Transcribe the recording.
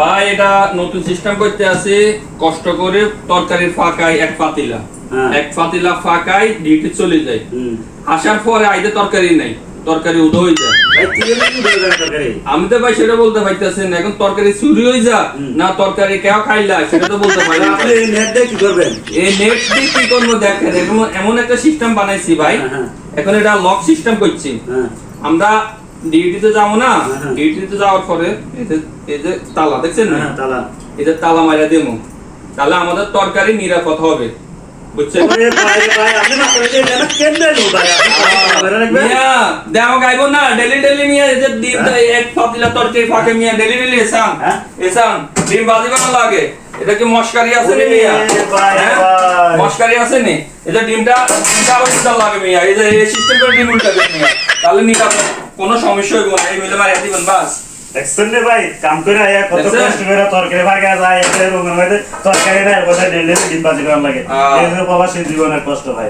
ভাই এটা নতুন সিস্টেম করতে আছে, কষ্ট করে তরকারির ফাঁকায় এক পাতিলা ফাঁকায় ডিউটি চলে যায়, আসার পরে আইতে তরকারি নাই, তরকারি উদয় হয়ে যায়। আমি তো ভাই সেটা বলতে পারতেছি না, এখন তরকারি চুরি হয়ে যা না তরকারি কেউ খাইলা সেটা তো বলতে পারি না। এই নেট দিয়ে কি করবো দেখেন, এমন একটা সিস্টেম বানাইছি ভাই, এখন এটা লক সিস্টেম করছি। আমরা ডিউটিতে যাবো না, ডিউটিতে যাওয়ার পরে এই যে তালা দেখছেন না, এই যে তালা মারা দেবো, তাহলে আমাদের তরকারি নিরাপদ হবে, বুঝছেন? দেওয়া গাইব না ডেলি ডেলি মিয়া, এই যে ডিম এক পাতিলা তরকারি ফাঁকে মিয়া ডেলি ডেলি এসান ডিম বাজি বানা লাগে, এটা কি মস্কারি আছে নি মিয়া? মস্কারি আছে নি? এই যে ডিমটা উল্টা লাগে মিয়া, এই যে এই সিস্টেম করে ডিম উল্টা দেন মিয়া, তাহলে নিরাপদ কোনো সমস্যা হইব না, এই মিলে মারিয়া দিবেন বাস। দেখছেন রে ভাই, কাম করে আয়া কত কষ্ট করে তরকারি ভাগা যায়, এর রুমের মধ্যে তরকারি না কথা ডেলি ডিম বাজি করা লাগে, এই যে প্রবাসী জীবনের কষ্ট ভাই।